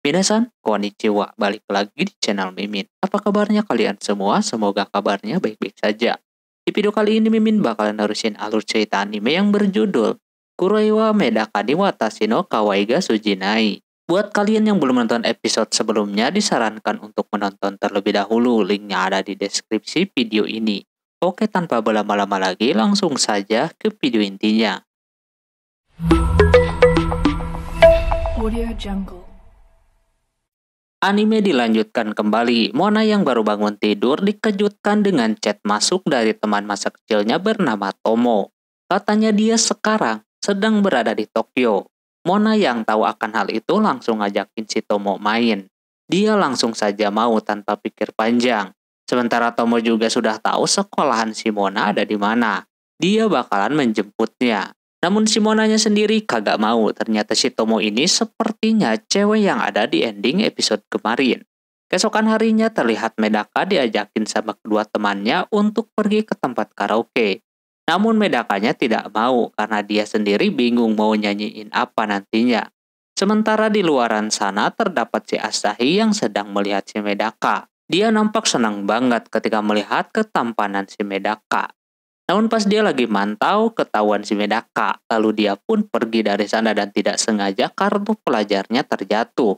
Minasan, konnichiwa, balik lagi di channel Mimin. Apa kabarnya kalian semua? Semoga kabarnya baik-baik saja. Di video kali ini Mimin bakalan nerusin alur cerita anime yang berjudul Kuroiwa Medaka ni Watashi no Kawaii ga Sujinai. Buat kalian yang belum nonton episode sebelumnya, disarankan untuk menonton terlebih dahulu. Linknya ada di deskripsi video ini. Oke, tanpa berlama-lama lagi, langsung saja ke video intinya. Audio Jungle. Anime dilanjutkan kembali. Mona yang baru bangun tidur dikejutkan dengan chat masuk dari teman masa kecilnya bernama Tomo. Katanya dia sekarang sedang berada di Tokyo. Mona yang tahu akan hal itu langsung ngajakin si Tomo main. Dia langsung saja mau tanpa pikir panjang. Sementara Tomo juga sudah tahu sekolahan si Mona ada di mana. Dia bakalan menjemputnya. Namun si Monanya sendiri kagak mau. Ternyata si Tomo ini sepertinya cewek yang ada di ending episode kemarin. Keesokan harinya terlihat Medaka diajakin sama kedua temannya untuk pergi ke tempat karaoke. Namun Medakanya tidak mau karena dia sendiri bingung mau nyanyiin apa nantinya. Sementara di luaran sana terdapat si Asahi yang sedang melihat si Medaka. Dia nampak senang banget ketika melihat ketampanan si Medaka. Namun pas dia lagi mantau, ketahuan si Medaka. Lalu dia pun pergi dari sana dan tidak sengaja kartu pelajarnya terjatuh.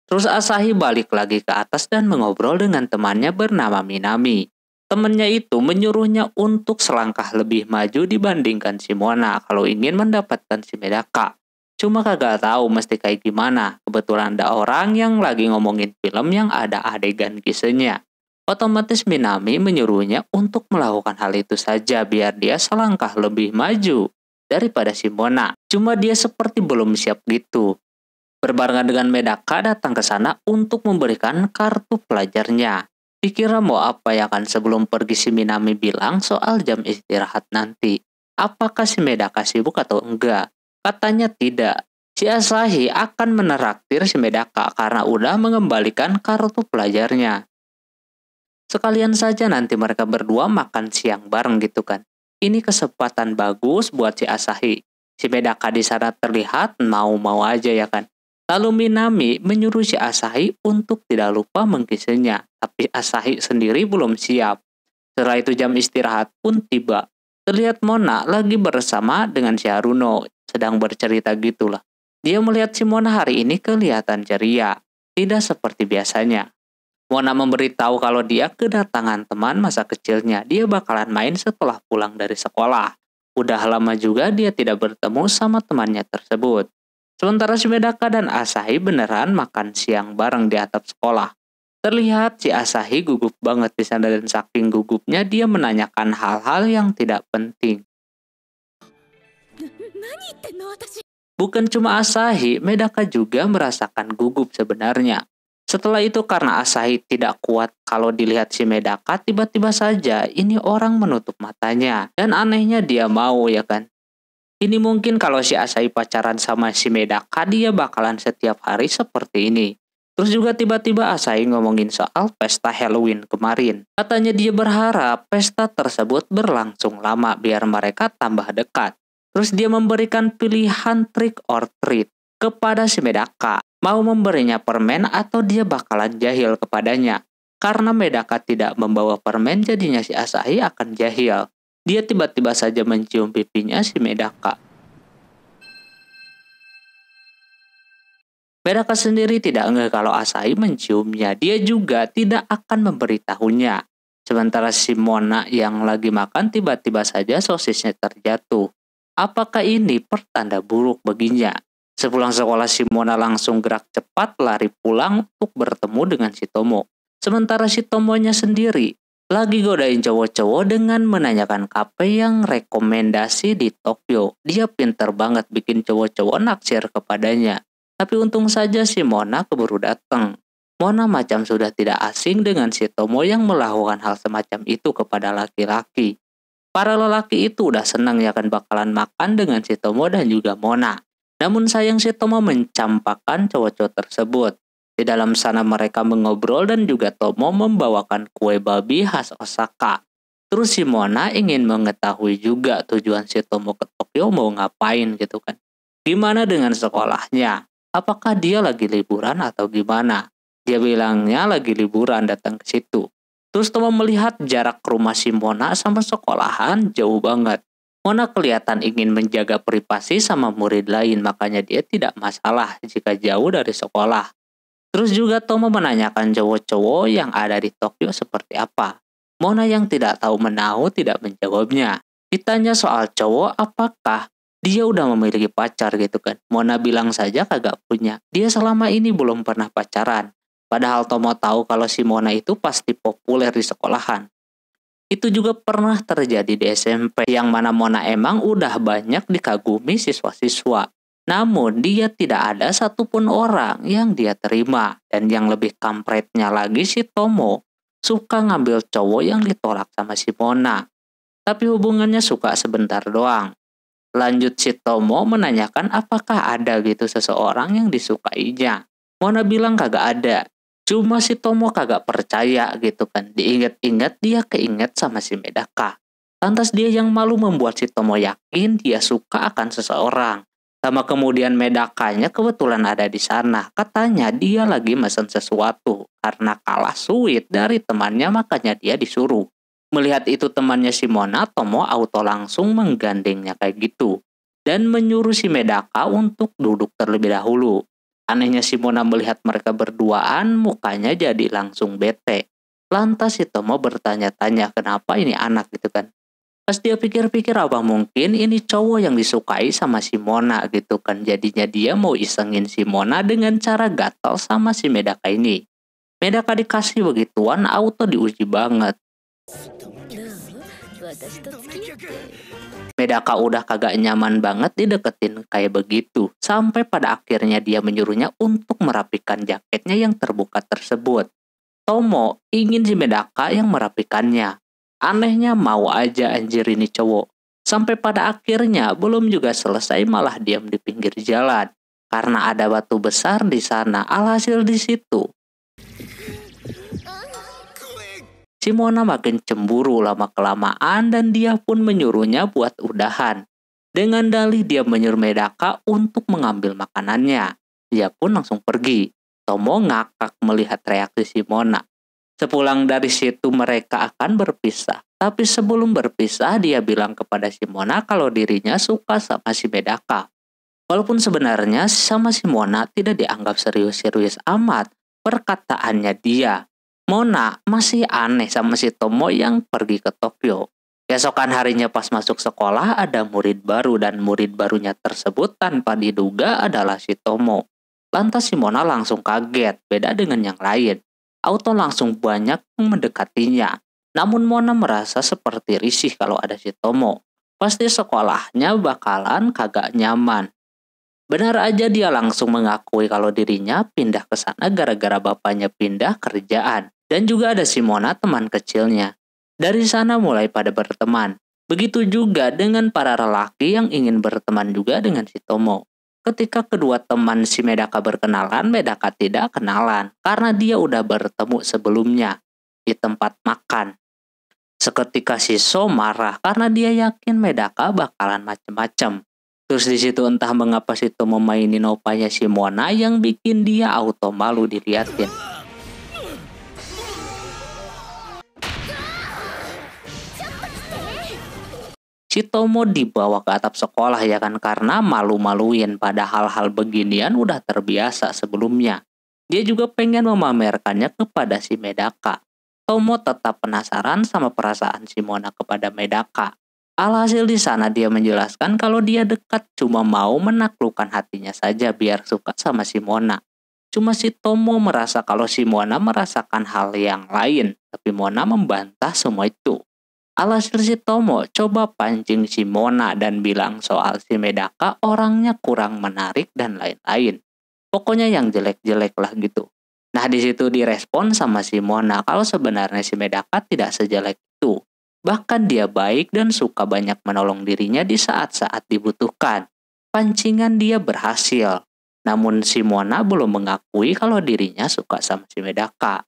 Terus Asahi balik lagi ke atas dan mengobrol dengan temannya bernama Minami. Temannya itu menyuruhnya untuk selangkah lebih maju dibandingkan si Mona kalau ingin mendapatkan si Medaka. Cuma kagak tahu mesti kayak gimana. Kebetulan ada orang yang lagi ngomongin film yang ada adegan kisahnya. Otomatis Minami menyuruhnya untuk melakukan hal itu saja biar dia selangkah lebih maju daripada si Mona. Cuma dia seperti belum siap gitu. Berbarengan dengan Medaka datang ke sana untuk memberikan kartu pelajarnya. Dikira mau apa ya kan sebelum pergi si Minami bilang soal jam istirahat nanti. Apakah si Medaka sibuk atau enggak? Katanya tidak. Si Asahi akan meneraktir si Medaka karena udah mengembalikan kartu pelajarnya. Sekalian saja nanti mereka berdua makan siang bareng gitu kan. Ini kesempatan bagus buat si Asahi. Si Medaka di sana terlihat mau-mau aja ya kan. Lalu Minami menyuruh si Asahi untuk tidak lupa mengkisahnya. Tapi Asahi sendiri belum siap. Setelah itu jam istirahat pun tiba. Terlihat Mona lagi bersama dengan si Haruno. Sedang bercerita gitulah. Dia melihat si Mona hari ini kelihatan ceria. Tidak seperti biasanya. Mona memberitahu kalau dia kedatangan teman masa kecilnya. Dia bakalan main setelah pulang dari sekolah. Udah lama juga dia tidak bertemu sama temannya tersebut. Sementara si Medaka dan Asahi beneran makan siang bareng di atap sekolah. Terlihat si Asahi gugup banget di sana dan saking gugupnya dia menanyakan hal-hal yang tidak penting. Bukan cuma Asahi, Medaka juga merasakan gugup sebenarnya. Setelah itu karena Asahi tidak kuat kalau dilihat si Medaka, tiba-tiba saja ini orang menutup matanya. Dan anehnya dia mau ya kan. Ini mungkin kalau si Asahi pacaran sama si Medaka, dia bakalan setiap hari seperti ini. Terus juga tiba-tiba Asahi ngomongin soal pesta Halloween kemarin. Katanya dia berharap pesta tersebut berlangsung lama biar mereka tambah dekat. Terus dia memberikan pilihan trick or treat kepada si Medaka. Mau memberinya permen atau dia bakalan jahil kepadanya. Karena Medaka tidak membawa permen, jadinya si Asahi akan jahil. Dia tiba-tiba saja mencium pipinya si Medaka. Medaka sendiri tidak ngeh kalau Asahi menciumnya. Dia juga tidak akan memberitahunya. Sementara si Mona yang lagi makan tiba-tiba saja sosisnya terjatuh. Apakah ini pertanda buruk baginya? Sepulang sekolah si Mona langsung gerak cepat lari pulang untuk bertemu dengan si Tomo. Sementara si Tomonya sendiri lagi godain cowok-cowok dengan menanyakan kafe yang rekomendasi di Tokyo. Dia pinter banget bikin cowok-cowok naksir kepadanya. Tapi untung saja si Mona keburu datang. Mona macam sudah tidak asing dengan si Tomo yang melakukan hal semacam itu kepada laki-laki. Para lelaki itu udah senang ya kan bakalan makan dengan si Tomo dan juga Mona. Namun sayang si Tomo mencampakkan cowok-cowok tersebut. Di dalam sana mereka mengobrol dan juga Tomo membawakan kue babi khas Osaka. Terus si Mona ingin mengetahui juga tujuan si Tomo ke Tokyo mau ngapain gitu kan. Gimana dengan sekolahnya? apakah dia lagi liburan atau gimana. Dia bilangnya lagi liburan datang ke situ. Terus Tomo melihat jarak rumah si Mona sama sekolahan jauh banget. Mona kelihatan ingin menjaga privasi sama murid lain, makanya dia tidak masalah jika jauh dari sekolah. Terus juga Tomo menanyakan cowok-cowok yang ada di Tokyo seperti apa. Mona yang tidak tahu menahu tidak menjawabnya. Ditanya soal cowok, apakah dia udah memiliki pacar gitu kan. Mona bilang saja kagak punya. Dia selama ini belum pernah pacaran. Padahal Tomo tahu kalau si Mona itu pasti populer di sekolahan. Itu juga pernah terjadi di SMP yang mana Mona emang udah banyak dikagumi siswa-siswa. Namun dia tidak ada satupun orang yang dia terima. Dan yang lebih kampretnya lagi si Tomo suka ngambil cowok yang ditolak sama si Mona. Tapi hubungannya suka sebentar doang. Lanjut si Tomo menanyakan apakah ada gitu seseorang yang disukainya. Mona bilang kagak ada. Cuma si Tomo kagak percaya gitu kan. Diingat-ingat dia keinget sama si Medaka. Lantas dia yang malu membuat si Tomo yakin dia suka akan seseorang. Sama kemudian Medakanya kebetulan ada di sana. Katanya dia lagi mesen sesuatu. Karena kalah sweet dari temannya makanya dia disuruh. Melihat itu temannya si Mona, Tomo auto langsung menggandengnya kayak gitu. Dan menyuruh si Medaka untuk duduk terlebih dahulu. Anehnya si Mona melihat mereka berduaan, mukanya jadi langsung bete. Lantas si Tomo bertanya-tanya kenapa ini anak gitu kan. Pas dia pikir-pikir apa mungkin ini cowok yang disukai sama si Mona gitu kan. Jadinya dia mau isengin si Mona dengan cara gatal sama si Medaka ini. Medaka dikasih begituan auto diuji banget. Medaka udah kagak nyaman banget dideketin kayak begitu. Sampai pada akhirnya dia menyuruhnya untuk merapikan jaketnya yang terbuka tersebut. Tomo ingin si Medaka yang merapikannya. Anehnya mau aja anjir ini cowok. Sampai pada akhirnya belum juga selesai malah diam di pinggir jalan. Karena ada batu besar di sana. Alhasil di situ si Mona makin cemburu lama-kelamaan dan dia pun menyuruhnya buat udahan. Dengan dalih dia menyuruh Medaka untuk mengambil makanannya. Dia pun langsung pergi. Tomo ngakak melihat reaksi si Mona. Sepulang dari situ mereka akan berpisah. Tapi sebelum berpisah dia bilang kepada si Mona kalau dirinya suka sama si Medaka. Walaupun sebenarnya sama si Mona tidak dianggap serius-serius amat perkataannya dia. Mona masih aneh sama si Tomo yang pergi ke Tokyo. Keesokan harinya pas masuk sekolah ada murid baru dan murid barunya tersebut tanpa diduga adalah si Tomo. Lantas si Mona langsung kaget, beda dengan yang lain. Auto langsung banyak mendekatinya. Namun Mona merasa seperti risih kalau ada si Tomo. Pasti sekolahnya bakalan kagak nyaman. Benar aja dia langsung mengakui kalau dirinya pindah ke sana gara-gara bapaknya pindah kerjaan. Dan juga ada si Mona teman kecilnya. Dari sana mulai pada berteman. Begitu juga dengan para lelaki yang ingin berteman juga dengan si Tomo. Ketika kedua teman si Medaka berkenalan, Medaka tidak kenalan. Karena dia udah bertemu sebelumnya di tempat makan. Seketika si So marah karena dia yakin Medaka bakalan macem-macem. Terus di situ entah mengapa si Tomo mainin opanya si Mona yang bikin dia auto malu diliatin. Si Tomo dibawa ke atap sekolah ya kan karena malu-maluin pada hal-hal beginian udah terbiasa sebelumnya. Dia juga pengen memamerkannya kepada si Medaka. Tomo tetap penasaran sama perasaan si Mona kepada Medaka. Alhasil di sana dia menjelaskan kalau dia dekat cuma mau menaklukkan hatinya saja biar suka sama si Mona. Cuma si Tomo merasa kalau si Mona merasakan hal yang lain, tapi Mona membantah semua itu. Alhasil si Tomo coba pancing si Mona dan bilang soal si Medaka orangnya kurang menarik dan lain-lain. Pokoknya yang jelek-jelek lah gitu. Nah di situ direspon sama si Mona kalau sebenarnya si Medaka tidak sejelek itu. Bahkan dia baik dan suka banyak menolong dirinya di saat-saat dibutuhkan. Pancingan dia berhasil. Namun si Mona belum mengakui kalau dirinya suka sama si Medaka.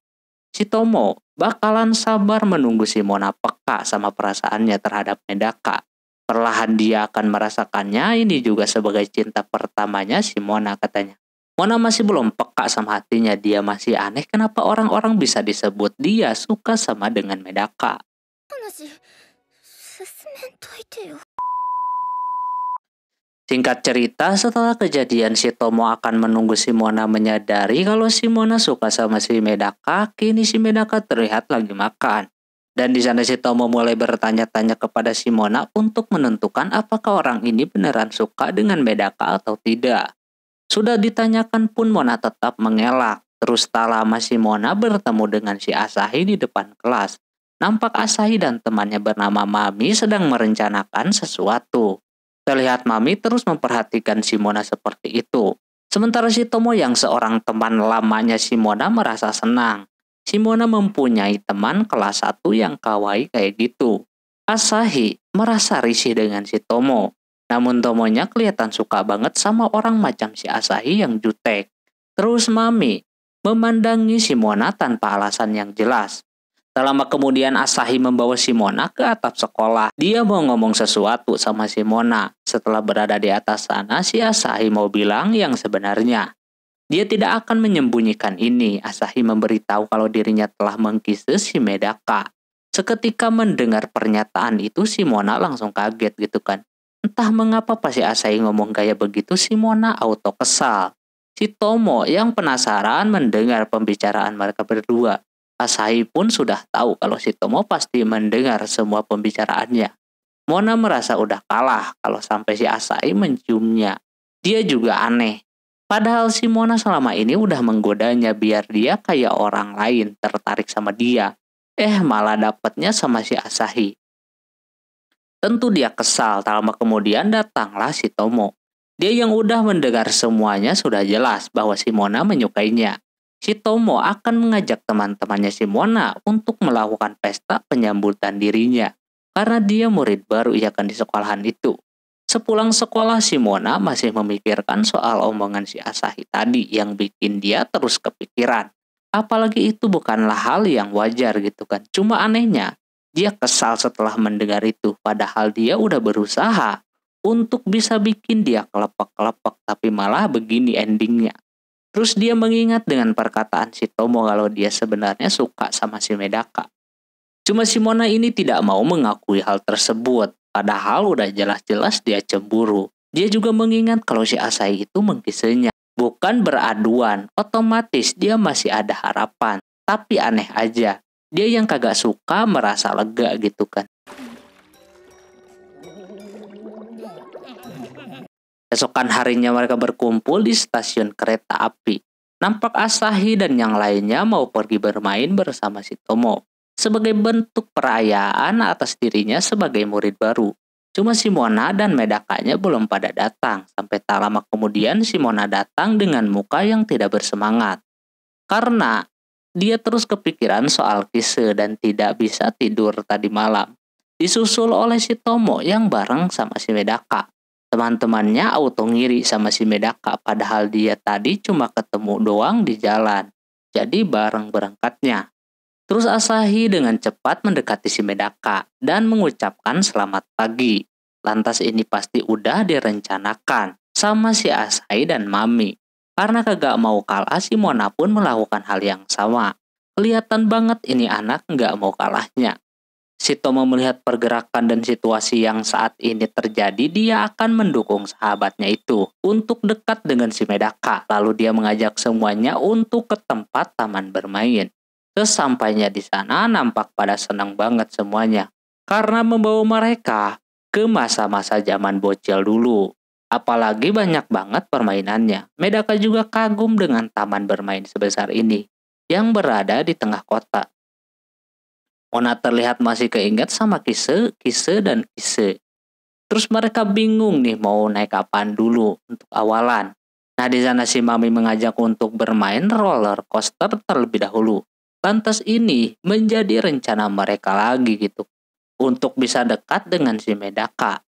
Si Tomo bakalan sabar menunggu si Mona peka sama perasaannya terhadap Medaka. Perlahan dia akan merasakannya ini juga sebagai cinta pertamanya si Mona katanya. Mona masih belum peka sama hatinya, dia masih aneh kenapa orang-orang bisa disebut dia suka sama dengan Medaka. 話進めんといてよ。 Singkat cerita, setelah kejadian si Tomo akan menunggu si Mona menyadari kalau si Mona suka sama si Medaka, kini si Medaka terlihat lagi makan. Dan di sana si Tomo mulai bertanya-tanya kepada si Mona untuk menentukan apakah orang ini beneran suka dengan Medaka atau tidak. Sudah ditanyakan pun Mona tetap mengelak. Terus tak lama si Mona bertemu dengan si Asahi di depan kelas. Nampak Asahi dan temannya bernama Mami sedang merencanakan sesuatu. Terlihat Mami terus memperhatikan si Mona seperti itu. Sementara si Tomo yang seorang teman lamanya si Mona merasa senang. Si Mona mempunyai teman kelas 1 yang kawaii kayak gitu. Asahi merasa risih dengan si Tomo. Namun Tomonya kelihatan suka banget sama orang macam si Asahi yang jutek. Terus Mami memandangi si Mona tanpa alasan yang jelas. Tak lama kemudian Asahi membawa si Mona ke atap sekolah. Dia mau ngomong sesuatu sama si Mona. Setelah berada di atas sana, si Asahi mau bilang yang sebenarnya. Dia tidak akan menyembunyikan ini. Asahi memberitahu kalau dirinya telah mengkise si Medaka. Seketika mendengar pernyataan itu, si Mona langsung kaget gitu kan. Entah mengapa pas si Asahi ngomong gaya begitu, si Mona auto kesal. Si Tomo yang penasaran mendengar pembicaraan mereka berdua. Asahi pun sudah tahu kalau si Tomo pasti mendengar semua pembicaraannya. Mona merasa udah kalah kalau sampai si Asahi menciumnya. Dia juga aneh. Padahal si Mona selama ini udah menggodanya biar dia kayak orang lain tertarik sama dia. Malah dapetnya sama si Asahi. Tentu dia kesal, tak lama kemudian datanglah si Tomo. Dia yang udah mendengar semuanya sudah jelas bahwa si Mona menyukainya. Si Tomo akan mengajak teman-temannya si Mona untuk melakukan pesta penyambutan dirinya. Karena dia murid baru ya kan di sekolahan itu. Sepulang sekolah si Mona masih memikirkan soal omongan si Asahi tadi yang bikin dia terus kepikiran. Apalagi itu bukanlah hal yang wajar gitu kan. Cuma anehnya, dia kesal setelah mendengar itu. Padahal dia udah berusaha untuk bisa bikin dia kelepek-kelepek. Tapi malah begini endingnya. Terus dia mengingat dengan perkataan si Tomo kalau dia sebenarnya suka sama si Medaka. Cuma si Mona ini tidak mau mengakui hal tersebut. Padahal udah jelas-jelas dia cemburu. Dia juga mengingat kalau si Asahi itu mengkisenya. Bukan beraduan, otomatis dia masih ada harapan. Tapi aneh aja, dia yang kagak suka merasa lega gitu kan. Esokan harinya mereka berkumpul di stasiun kereta api. Nampak Asahi dan yang lainnya mau pergi bermain bersama si Tomo. Sebagai bentuk perayaan atas dirinya sebagai murid baru. Cuma si Mona dan Medakanya belum pada datang. Sampai tak lama kemudian si Mona datang dengan muka yang tidak bersemangat. Karena dia terus kepikiran soal kise dan tidak bisa tidur tadi malam. Disusul oleh si Tomo yang bareng sama si Medaka. Teman-temannya auto ngiri sama si Medaka padahal dia tadi cuma ketemu doang di jalan. Jadi bareng berangkatnya. Terus Asahi dengan cepat mendekati si Medaka dan mengucapkan selamat pagi. Lantas ini pasti udah direncanakan sama si Asahi dan Mami. Karena kagak mau kalah si Mona pun melakukan hal yang sama. Kelihatan banget ini anak nggak mau kalahnya. Si Tomo melihat pergerakan dan situasi yang saat ini terjadi, dia akan mendukung sahabatnya itu untuk dekat dengan si Medaka. Lalu dia mengajak semuanya untuk ke tempat taman bermain. Sesampainya di sana nampak pada senang banget semuanya. Karena membawa mereka ke masa-masa zaman bocil dulu. Apalagi banyak banget permainannya. Medaka juga kagum dengan taman bermain sebesar ini yang berada di tengah kota. Mona terlihat masih keinget sama Kise, dan Kise. Terus mereka bingung nih mau naik kapan dulu untuk awalan. Nah di sana si Mami mengajak untuk bermain roller coaster terlebih dahulu. Lantas ini menjadi rencana mereka lagi gitu. Untuk bisa dekat dengan si Medaka.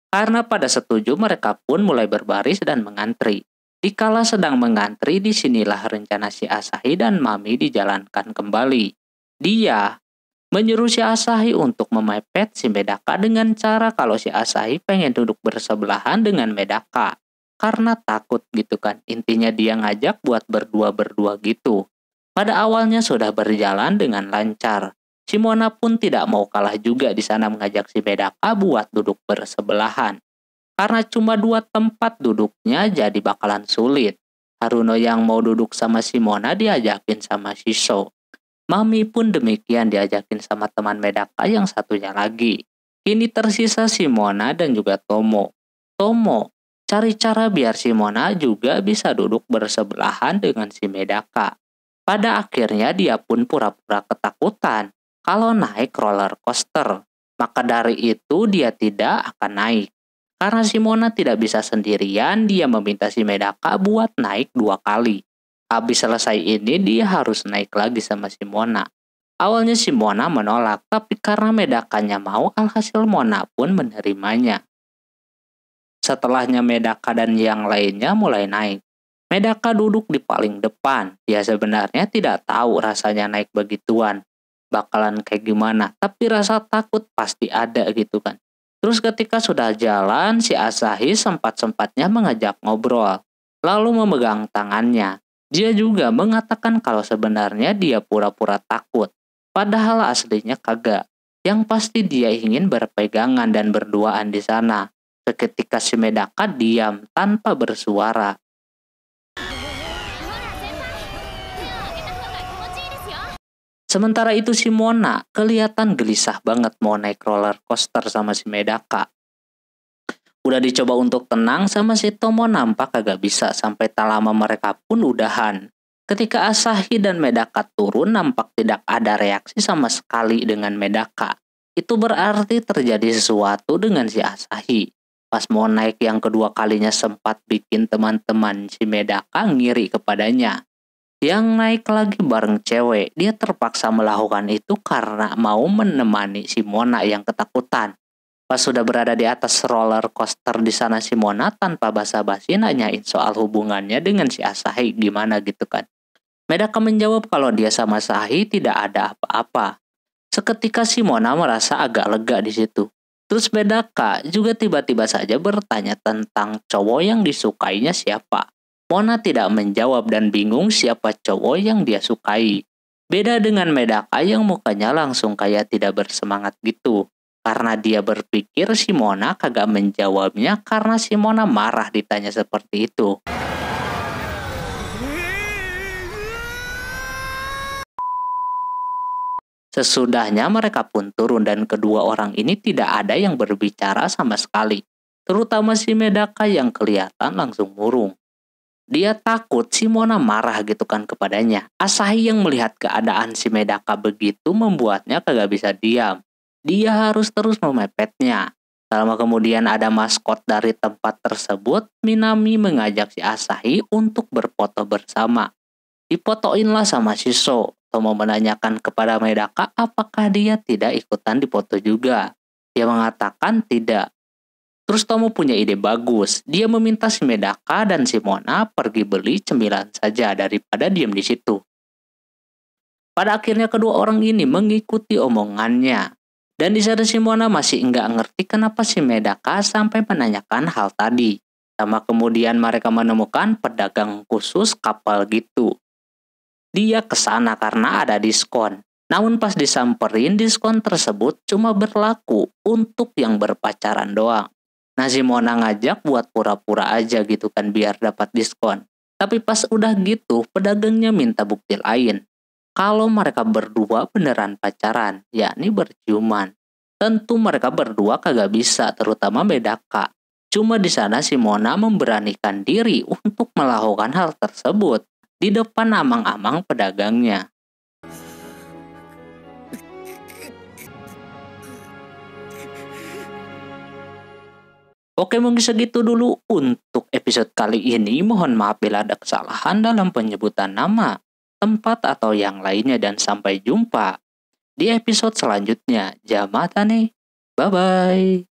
Karena pada setuju mereka pun mulai berbaris dan mengantri. Dikala sedang mengantri disinilah rencana si Asahi dan Mami dijalankan kembali. Dia menyuruh si Asahi untuk memepet si Medaka dengan cara kalau si Asahi pengen duduk bersebelahan dengan Medaka. karena takut gitu kan. Intinya dia ngajak buat berdua-berdua gitu. Pada awalnya sudah berjalan dengan lancar. Si Mona pun tidak mau kalah juga di sana mengajak si Medaka buat duduk bersebelahan. Karena cuma 2 tempat duduknya jadi bakalan sulit. Haruno yang mau duduk sama si Mona diajakin sama Shiso. Mami pun demikian diajakin sama teman Medaka yang satunya lagi. Kini tersisa si Mona dan juga Tomo. Tomo, cari cara biar si Mona juga bisa duduk bersebelahan dengan si Medaka. Pada akhirnya dia pun pura-pura ketakutan kalau naik roller coaster. Maka dari itu dia tidak akan naik. Karena si Mona tidak bisa sendirian, dia meminta si Medaka buat naik 2 kali. Habis selesai ini dia harus naik lagi sama si Mona. Awalnya si Mona menolak, tapi karena Medakanya mau, alhasil Mona pun menerimanya. Setelahnya Medaka dan yang lainnya mulai naik. Medaka duduk di paling depan. Dia sebenarnya tidak tahu rasanya naik begituan. Bakalan kayak gimana, tapi rasa takut pasti ada gitu kan. Terus ketika sudah jalan, si Asahi sempat-sempatnya mengajak ngobrol, lalu memegang tangannya. Dia juga mengatakan kalau sebenarnya dia pura-pura takut, padahal aslinya kagak. Yang pasti dia ingin berpegangan dan berduaan di sana. Seketika si Medaka diam tanpa bersuara. Sementara itu si Mona kelihatan gelisah banget mau naik roller coaster sama si Medaka. Udah dicoba untuk tenang sama si Tomo nampak kagak bisa, sampai tak lama mereka pun udahan. Ketika Asahi dan Medaka turun nampak tidak ada reaksi sama sekali dengan Medaka. Itu berarti terjadi sesuatu dengan si Asahi. Pas mau naik yang kedua kalinya sempat bikin teman-teman si Medaka ngiri kepadanya. Yang naik lagi bareng cewek, dia terpaksa melakukan itu karena mau menemani si Mona yang ketakutan. Pas sudah berada di atas roller coaster di sana, si Mona tanpa basa-basi nanyain soal hubungannya dengan si Asahi gimana gitu kan. Medaka menjawab kalau dia sama Asahi tidak ada apa-apa. Seketika si Mona merasa agak lega di situ. Terus Medaka juga tiba-tiba saja bertanya tentang cowok yang disukainya siapa. Mona tidak menjawab dan bingung siapa cowok yang dia sukai. Beda dengan Medaka yang mukanya langsung kayak tidak bersemangat gitu. Karena dia berpikir si Mona kagak menjawabnya karena si Mona marah ditanya seperti itu. Sesudahnya mereka pun turun dan kedua orang ini tidak ada yang berbicara sama sekali. Terutama si Medaka yang kelihatan langsung murung. Dia takut si Mona marah gitu kan kepadanya. Asahi yang melihat keadaan si Medaka begitu membuatnya kagak bisa diam. Dia harus terus memepetnya. Lama kemudian ada maskot dari tempat tersebut, Minami mengajak si Asahi untuk berfoto bersama. Difotoinlah sama Shiso. Tomo menanyakan kepada Medaka apakah dia tidak ikutan dipoto juga. Dia mengatakan tidak. Terus Tomo punya ide bagus. Dia meminta si Medaka dan si Mona pergi beli cemilan saja daripada diam di situ. Pada akhirnya kedua orang ini mengikuti omongannya. Dan di sana si Mona masih enggak ngerti kenapa si Medaka sampai menanyakan hal tadi. Sama kemudian mereka menemukan pedagang khusus kapal gitu. Dia kesana karena ada diskon. Namun pas disamperin, diskon tersebut cuma berlaku untuk yang berpacaran doang. Nah si Mona ngajak buat pura-pura aja gitu kan biar dapat diskon. Tapi pas udah gitu pedagangnya minta bukti lain. Kalau mereka berdua beneran pacaran, yakni berciuman. Tentu mereka berdua kagak bisa, terutama Medaka. Cuma di sana si Mona memberanikan diri untuk melakukan hal tersebut di depan amang-amang pedagangnya. Oke, mungkin segitu dulu untuk episode kali ini. Mohon maaf bila ada kesalahan dalam penyebutan nama, tempat atau yang lainnya, dan sampai jumpa di episode selanjutnya. Jamatane, bye-bye.